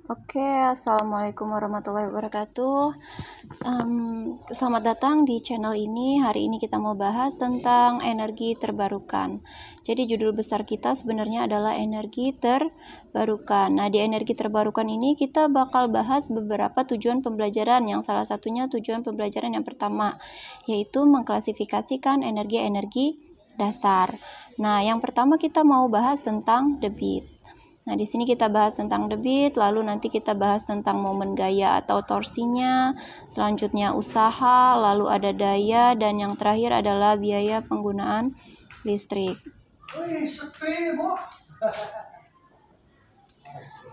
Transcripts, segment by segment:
Oke, assalamualaikum warahmatullahi wabarakatuh. Selamat datang di channel ini. Hari ini kita mau bahas tentang energi terbarukan. Jadi judul besar kita sebenarnya adalah energi terbarukan. Nah, di energi terbarukan ini kita bakal bahas beberapa tujuan pembelajaran. Yang salah satunya tujuan pembelajaran yang pertama, yaitu mengklasifikasikan energi-energi dasar. Nah, yang pertama kita mau bahas tentang debit. Nah, di sini kita bahas tentang debit, lalu nanti kita bahas tentang momen gaya atau torsinya, selanjutnya usaha, lalu ada daya, dan yang terakhir adalah biaya penggunaan listrik.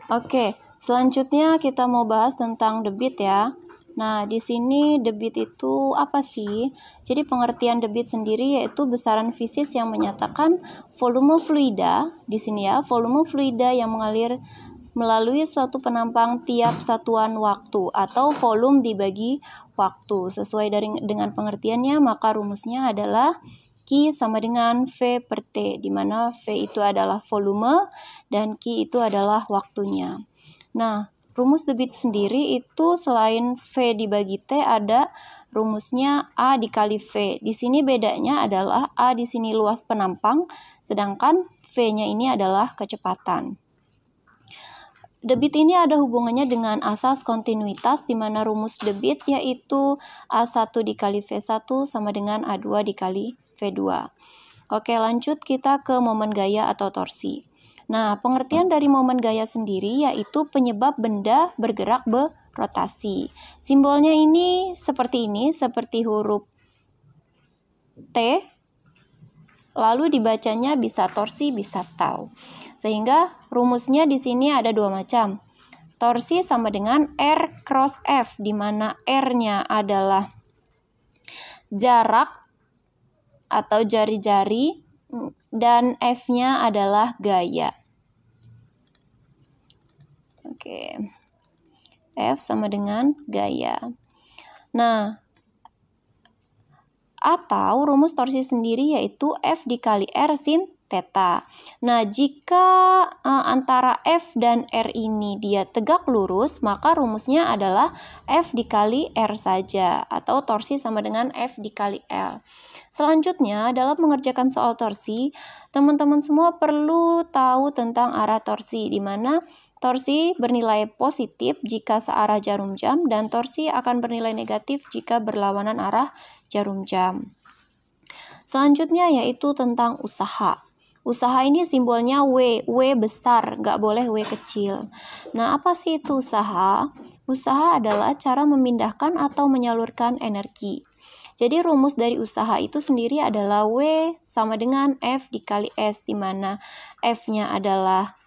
Oke, selanjutnya kita mau bahas tentang debit ya. Nah, di sini debit itu apa sih? Jadi pengertian debit sendiri yaitu besaran fisis yang menyatakan volume fluida, di sini ya, volume fluida yang mengalir melalui suatu penampang tiap satuan waktu atau volume dibagi waktu. Sesuai dengan pengertiannya, maka rumusnya adalah Q sama dengan V per T, di mana V itu adalah volume dan Q itu adalah waktunya. Nah, rumus debit sendiri itu selain V dibagi T ada rumusnya A dikali V. Di sini bedanya adalah A di sini luas penampang, sedangkan V-nya ini adalah kecepatan. Debit ini ada hubungannya dengan asas kontinuitas, di mana rumus debit yaitu A1 dikali V1 sama dengan A2 dikali V2. Oke, lanjut kita ke momen gaya atau torsi. Nah, pengertian dari momen gaya sendiri yaitu penyebab benda bergerak berotasi. Simbolnya ini, seperti huruf T, lalu dibacanya bisa torsi, bisa tau. Sehingga rumusnya di sini ada dua macam. Torsi sama dengan R cross F, di mana R-nya adalah jarak atau jari-jari dan F-nya adalah gaya. Oke. F sama dengan gaya. Nah, atau rumus torsi sendiri yaitu F dikali R sin theta. Nah, jika antara F dan R ini dia tegak lurus, maka rumusnya adalah F dikali R saja, atau torsi sama dengan F dikali L. Selanjutnya, dalam mengerjakan soal torsi, teman-teman semua perlu tahu tentang arah torsi, di mana torsi bernilai positif jika searah jarum jam, dan torsi akan bernilai negatif jika berlawanan arah jarum jam. Selanjutnya yaitu tentang usaha. Usaha ini simbolnya W besar, nggak boleh W kecil. Nah, apa sih itu usaha? Usaha adalah cara memindahkan atau menyalurkan energi. Jadi rumus dari usaha itu sendiri adalah W sama dengan F dikali S, di mana F-nya adalah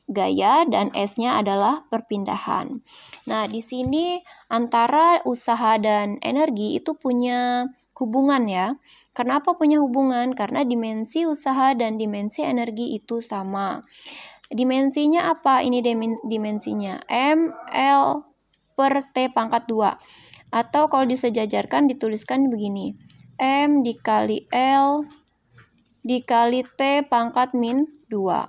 gaya dan S-nya adalah perpindahan. Nah, di sini antara usaha dan energi itu punya hubungan ya. Kenapa punya hubungan? Karena dimensi usaha dan dimensi energi itu sama. Dimensinya apa? Ini dimensinya M, L per T pangkat 2. Atau kalau disejajarkan dituliskan begini. M dikali L dikali T pangkat min 2.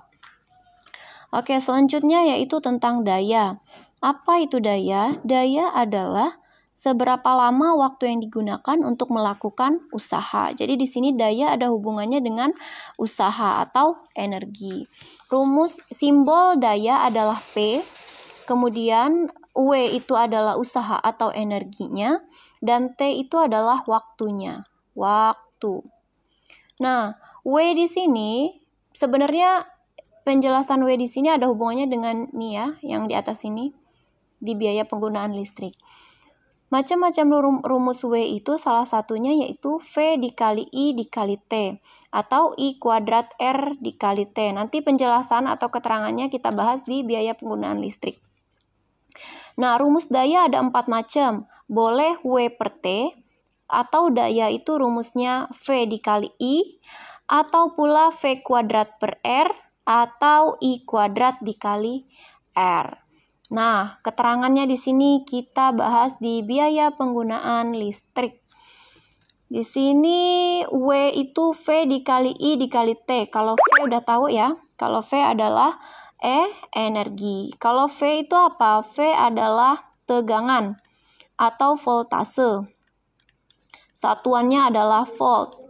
Oke, selanjutnya yaitu tentang daya. Apa itu daya? Daya adalah seberapa lama waktu yang digunakan untuk melakukan usaha. Jadi di sini daya ada hubungannya dengan usaha atau energi. Rumus simbol daya adalah P, kemudian W itu adalah usaha atau energinya, dan T itu adalah waktunya. Waktu. Nah, W di sini sebenarnya penjelasan W di sini ada hubungannya dengan nih ya, yang di atas ini, di biaya penggunaan listrik. Macam-macam rumus W itu salah satunya yaitu V dikali I dikali T, atau I kuadrat R dikali T. Nanti penjelasan atau keterangannya kita bahas di biaya penggunaan listrik. Nah, rumus daya ada 4 macam. Boleh W per T, atau daya itu rumusnya V dikali I, atau pula V kuadrat per R, atau I kuadrat dikali R. Nah, keterangannya di sini kita bahas di biaya penggunaan listrik. Di sini W itu V dikali I dikali T. Kalau V udah tahu ya, kalau V adalah energi. Kalau V itu apa? V adalah tegangan atau voltase. Satuannya adalah volt.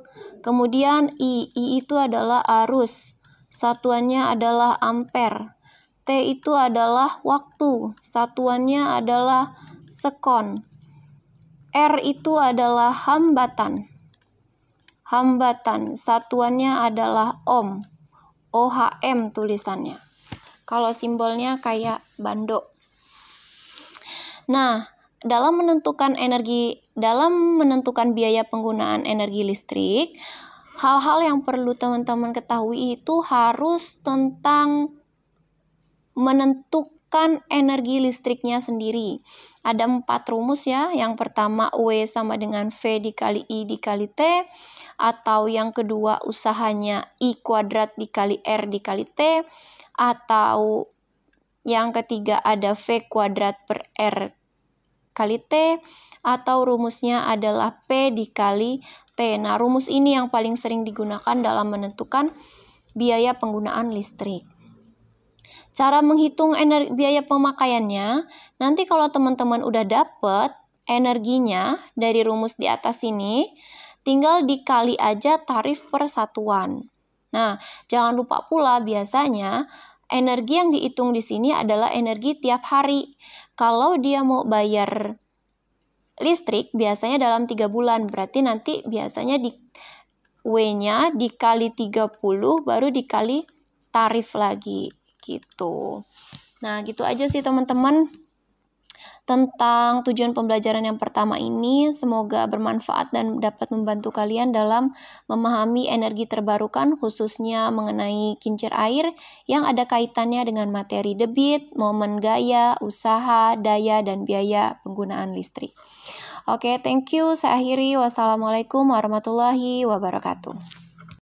Kemudian I itu adalah arus. Satuannya adalah ampere. T itu adalah waktu. Satuannya adalah sekon. R itu adalah hambatan. Hambatan, satuannya adalah ohm. OHM tulisannya. Kalau simbolnya kayak bando. Nah, dalam menentukan biaya penggunaan energi listrik, hal-hal yang perlu teman-teman ketahui itu harus tentang menentukan energi listriknya sendiri. Ada 4 rumus ya. Yang pertama, W sama dengan V dikali I dikali T. Atau yang kedua, usahanya I kuadrat dikali R dikali T. Atau yang ketiga ada V kuadrat per R kali T. Atau rumusnya adalah P dikali T. Nah, rumus ini yang paling sering digunakan dalam menentukan biaya penggunaan listrik. Cara menghitung biaya pemakaiannya, nanti kalau teman-teman udah dapet energinya dari rumus di atas ini, tinggal dikali aja tarif per satuan. Nah, jangan lupa pula biasanya energi yang dihitung di sini adalah energi tiap hari. Kalau dia mau bayar listrik biasanya dalam 3 bulan, berarti nanti biasanya W-nya dikali 30 baru dikali tarif lagi gitu. Nah, gitu aja sih teman-teman tentang tujuan pembelajaran yang pertama ini. Semoga bermanfaat dan dapat membantu kalian dalam memahami energi terbarukan, khususnya mengenai kincir air yang ada kaitannya dengan materi debit, momen gaya, usaha, daya, dan biaya penggunaan listrik. Oke, thank you. Saya akhiri. Wassalamualaikum warahmatullahi wabarakatuh.